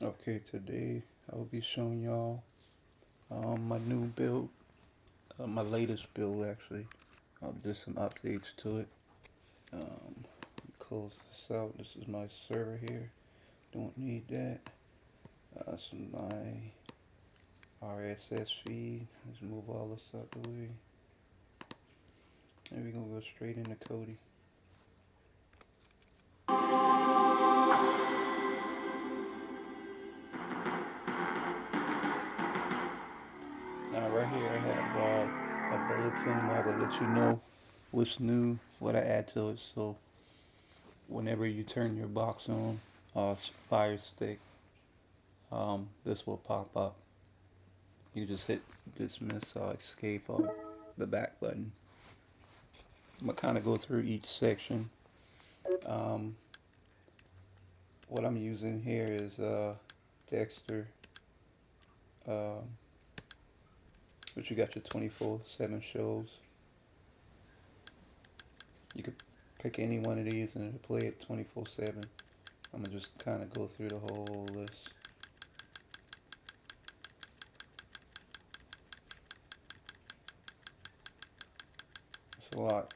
Okay, today I will be showing y'all my new build, my latest build actually. Did some updates to it. Um, Close this out. This is my server here. Don't need that. So my RSS feed. Let's move all this out the way. And we're gonna go straight into Kodi. Now right here I have a bulletin where I will let you know what's new, what I add to it. So whenever you turn your box on, Fire Stick, this will pop up. You just hit dismiss or escape or the back button. I'm gonna kind of go through each section. Um, what I'm using here is Dexter, um, which you got your 24/7 shows. You could pick any one of these and it'll play it 24/7. I'm gonna just kind of go through the whole list. It's a lot.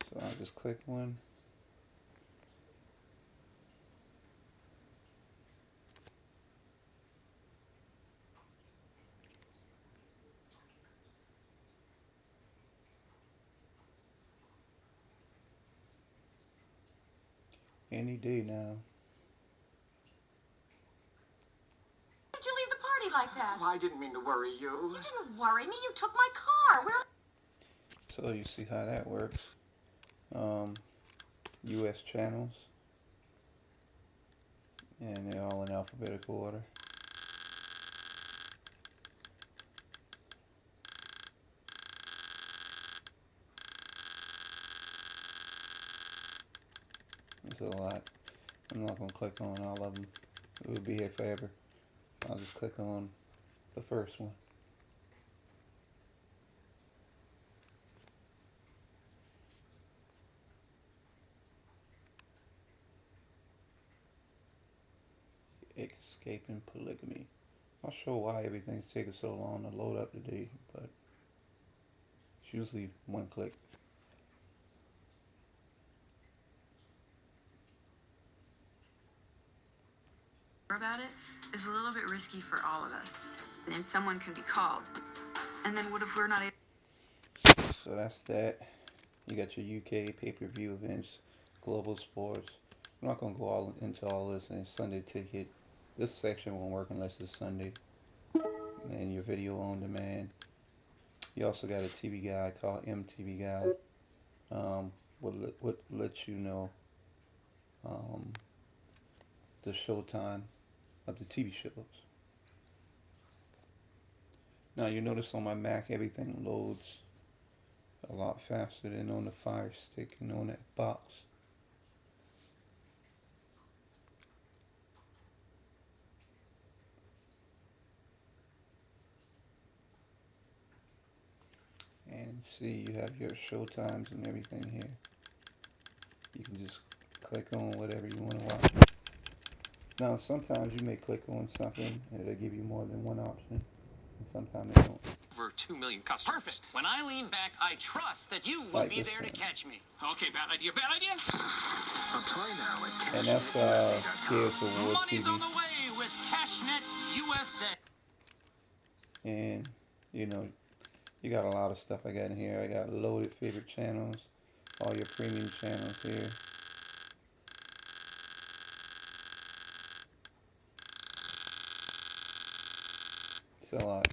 So I'll just click one. Any day now. Why'd you leave the party like that? Oh, I didn't mean to worry you. You didn't worry me. You took my car. Where? So you see how that works. US channels, and they're all in alphabetical order. It's a lot. I'm not going to click on all of them. It would be here forever. I'll just click on the first one. Escaping polygamy. Not sure why everything's taking so long to load up today, but it's usually one click. About it is a little bit risky for all of us. And then someone can be called. And then what if we're not able? So that's that. You got your UK pay-per-view events, global sports. I'm not going to go all into all this. And Sunday ticket. This section won't work unless it's Sunday. And your video on demand. You also got a TV guide called MTV Guide. What lets you know the showtime of the TV shows. Now you notice on my Mac everything loads a lot faster than on the Fire Stick and on that box. And see, you have your show times and everything here. You can just click on whatever you want to watch. Now sometimes you may click on something and it'll give you more than one option, and sometimes it don't. Over 2 million customers. Perfect. When I lean back, I trust that you will Like be this there to one. catch me. Okay, bad idea, bad idea. Apply now at And that's Gears of War Money's on TV. the way with CashNet USA. And you know, you got a lot of stuff I got in here. I got loaded favorite channels, all your premium channels here. It's a lot.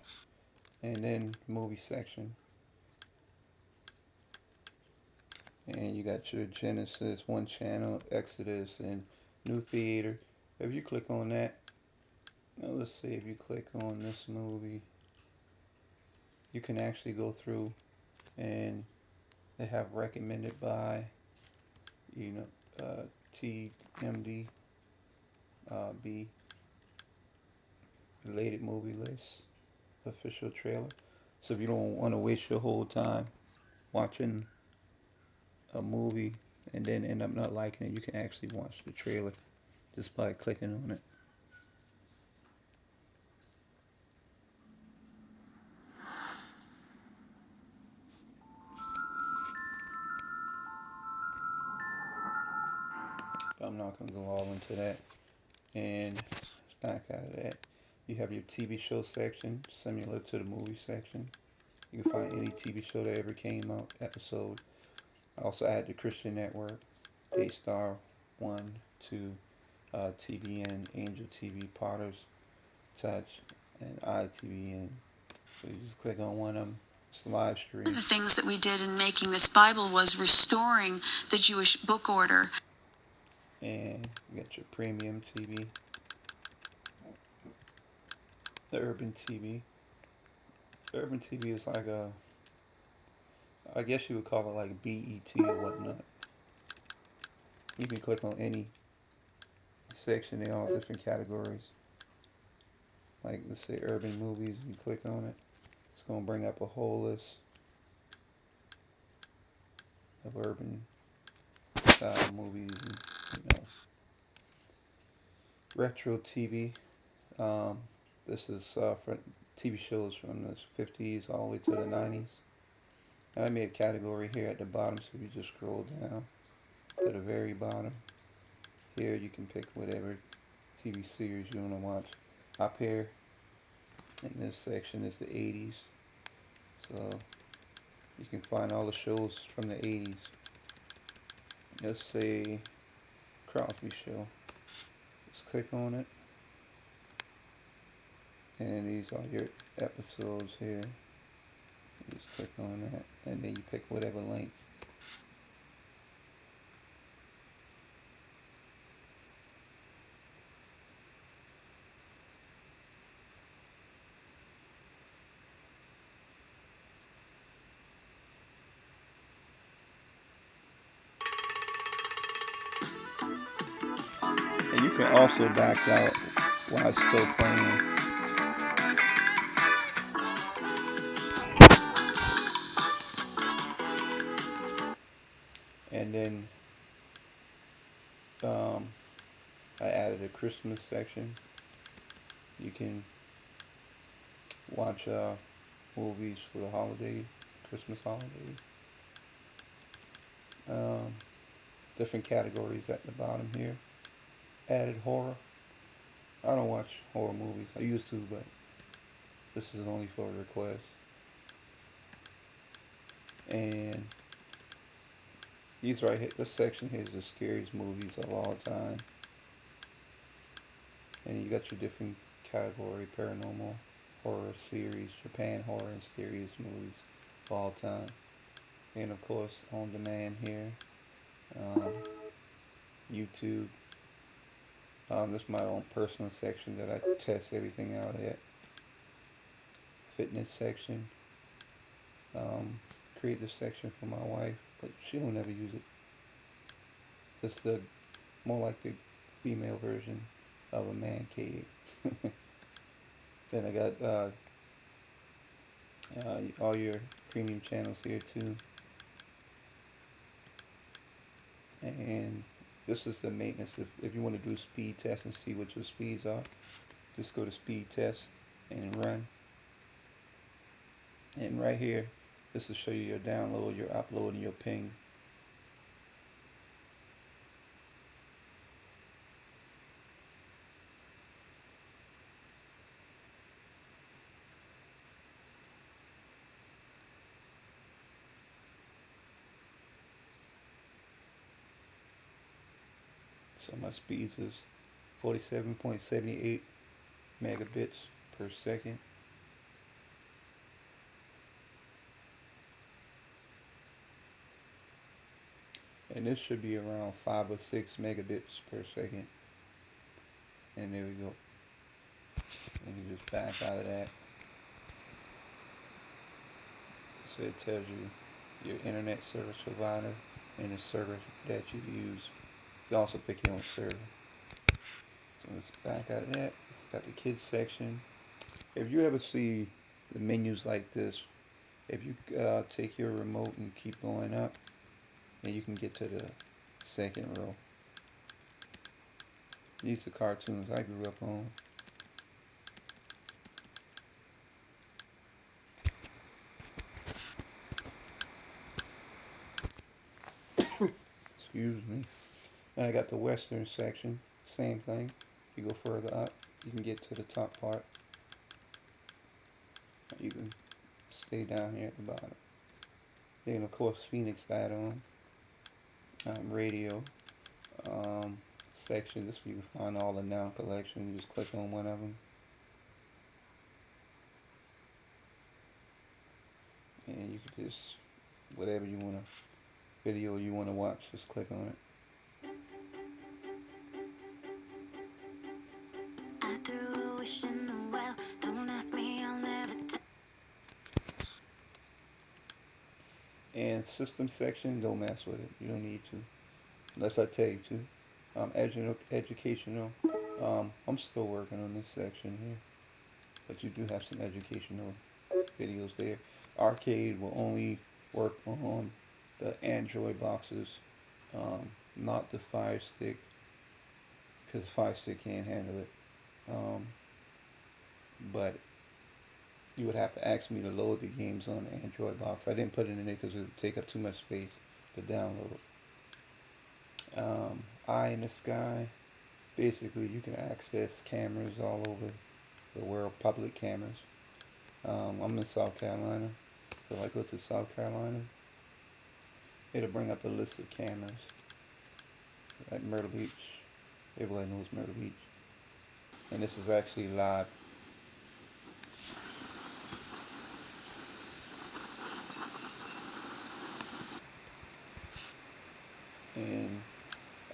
And then movie section. And you got your Genesis, one channel, Exodus, and New Theater. If you click on that, now let's see, if you click on this movie, you can actually go through and they have recommended by, TMD, B, related movie list, official trailer. So if you don't want to waste your whole time watching a movie and then end up not liking it, you can actually watch the trailer just by clicking on it. But I'm not gonna go all into that. And back out of that, you have your TV show section, similar to the movie section. You can find any TV show that ever came out, episode. I also add the Christian Network, Daystar 1, 2, TBN, Angel TV, Potter's Touch, and ITVN. So you just click on one of them. It's a live stream. One of the things that we did in making this Bible was restoring the Jewish book order. And you got your premium TV, the Urban TV. The Urban TV is like a, I guess you would call it like BET or whatnot. You can click on any section, they all different categories. Like let's say urban movies, you click on it, it's gonna bring up a whole list of urban style movies and, retro TV. This is for TV shows from the 50s all the way to the 90s. And I made a category here at the bottom, so if you just scroll down to the very bottom, here you can pick whatever TV series you want to watch. Up here in this section is the 80s, so you can find all the shows from the 80s. Let's say Crosby Show. Just click on it, and these are your episodes here. You just click on that, and then you pick whatever link. And you can also back out while it's still playing. And then I added a Christmas section. You can watch movies for the holiday, Christmas holiday. Different categories at the bottom here. Added horror. I don't watch horror movies. I used to, but this is only for requests. And these right here, this section here is the scariest movies of all time. And you got your different category: paranormal, horror series, Japan horror, and scariest movies of all time. And of course, on demand here, YouTube. This is my own personal section that I test everything out at. Fitness section. Create this section for my wife, but she don't ever use it. It's the more like the female version of a man cave. Then I got all your premium channels here too. And this is the maintenance. If you want to do a speed test and see what your speeds are, just go to speed test and run. And right here, this will show you your download, your upload, and your ping. So my speeds is 47.78 megabits per second. And this should be around 5 or 6 megabits per second. And there we go. And you just back out of that. So it tells you your internet service provider and the server that you use. You can also pick your own server. So let's back out of that. Got the kids section. If you ever see the menus like this If you take your remote and keep going up, and you can get to the second row. These are cartoons I grew up on. Excuse me. And I got the western section. Same thing. You go further up, you can get to the top part. You can stay down here at the bottom. Then of course Phoenix got on radio section. This is where you can find all the now collection. You just click on one of them, and you can just whatever you want to video you want to watch, just click on it. I threw a wish in the well. Don't ask me, I'll never tell. And system section, don't mess with it. You don't need to, unless I tell you to. Educational. I'm still working on this section here, but you do have some educational videos there. Arcade will only work on the Android boxes, not the Fire Stick, because Fire Stick can't handle it. But you would have to ask me to load the games on the Android box. I didn't put it in there because it would take up too much space to download. Eye in the sky. Basically, you can access cameras all over the world, public cameras. I'm in South Carolina, so I go to South Carolina. It'll bring up a list of cameras, like Myrtle Beach. Everybody knows Myrtle Beach. And this is actually live. And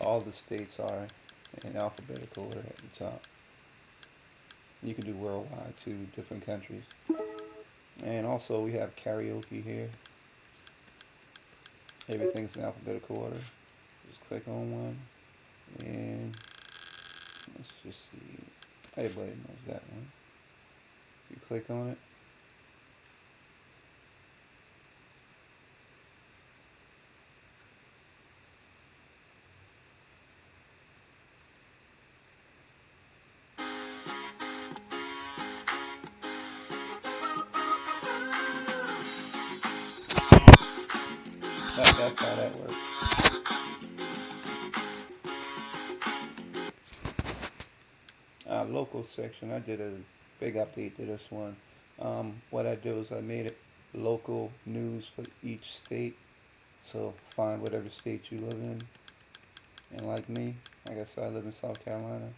all the states are in alphabetical order at the top. You can do worldwide too, different countries. And also we have karaoke here. Everything's in alphabetical order. Just click on one, and let's just see. Everybody knows that one. You click on it. That's how that works. Local section, I did a big update to this one. What I did was I made it local news for each state. So find whatever state you live in. And like me, like I said, I live in South Carolina.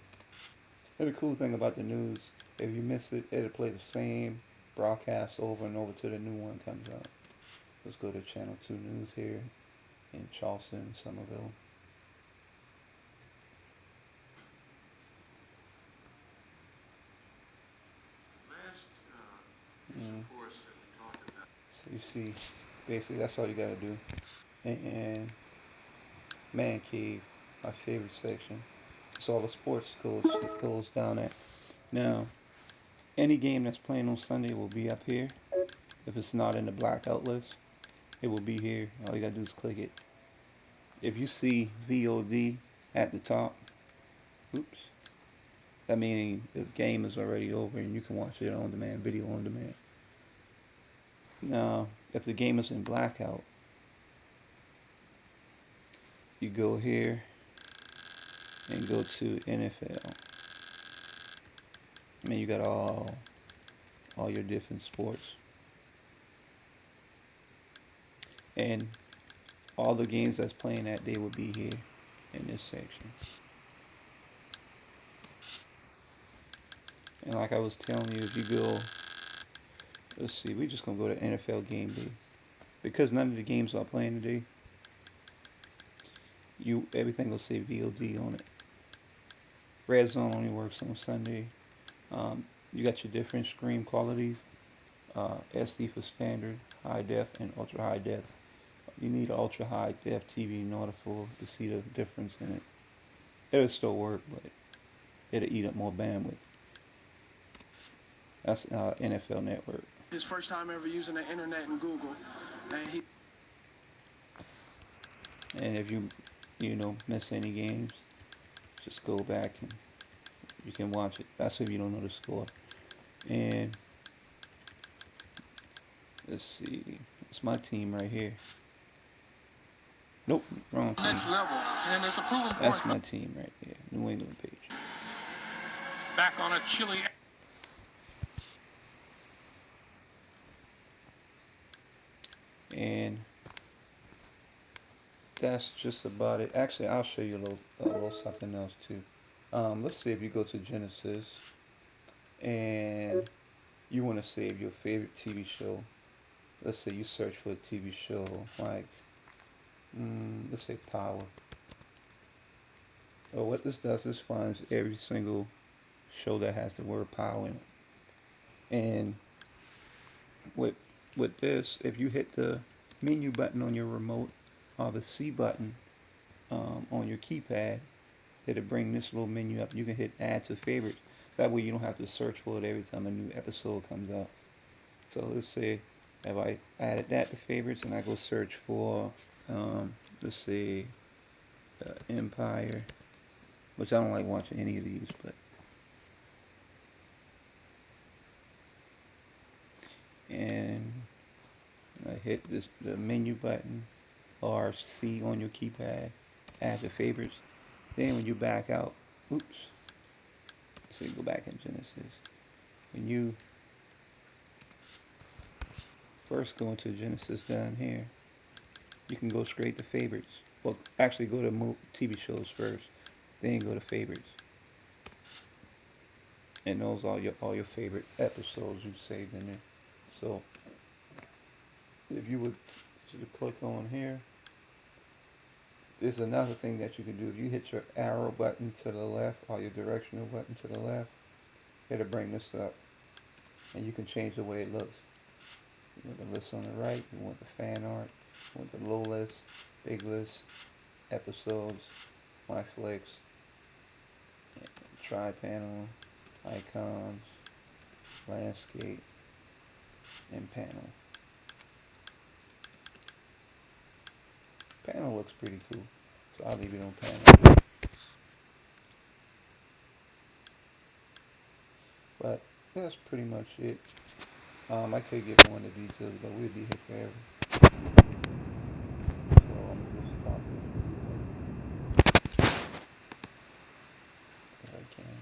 And the cool thing about the news, if you miss it, it'll play the same broadcast over and over till the new one comes out. Let's go to Channel 2 News here in Charleston, Somerville. So you see, basically that's all you gotta do. And Man Cave, my favorite section. It's all the sports goes down there. Now, any game that's playing on Sunday will be up here. If it's not in the blackout list, it will be here. All you gotta do is click it. If you see VOD at the top, oops, that means the game is already over and you can watch it on demand, video on demand. Now, if the game is in blackout, you go here and go to NFL. I mean, you got all your different sports. And all the games that's playing that day will be here in this section. And like I was telling you, if you go, let's see, we're just going to go to NFL game day. Because none of the games are playing today, everything will say VOD on it. Red Zone only works on Sunday. You got your different screen qualities. SD for standard, high def, and ultra high def. You need ultra high def TV in order to see the difference in it. It'll still work, but it'll eat up more bandwidth. That's NFL Network. his first time ever using the internet and Google, and he And if you miss any games, just go back and you can watch it. That's if you don't know the score. And let's see, it's my team right here. Nope, wrong team. next level, and it's a proven That's point. my team right there, New England Patriots. Back on a chilly. And that's just about it. Actually, I'll show you a little something else too. Let's say if you go to Genesis and you want to save your favorite TV show. Let's say you search for a TV show like, let's say Power. So what this does is finds every single show that has the word power in it. And with this, if you hit the menu button on your remote or the C button on your keypad, it'll bring this little menu up. You can hit add to favorite. That way you don't have to search for it every time a new episode comes up. So let's say if I added that to favorites and I go search for, let's say, Empire, which I don't like watching any of these, but and I hit the menu button or C on your keypad, add to favorites. Then when you back out, oops, so you go back in Genesis. When you first go into Genesis down here, you can go straight to favorites. Well, actually go to TV shows first, then go to favorites. And those are all your favorite episodes you saved in there. So if you would click on here, there's another thing that you can do. If you hit your arrow button to the left or your directional button to the left, it'll bring this up. And you can change the way it looks. You want the list on the right, you want the fan art, you want the low list, big list, episodes, my flicks, tri-panel, icons, landscape, and panel. Panel looks pretty cool, so I'll leave it on panel. But that's pretty much it. I could get more into details, but we'll be here forever. So I'm just stop it if I can.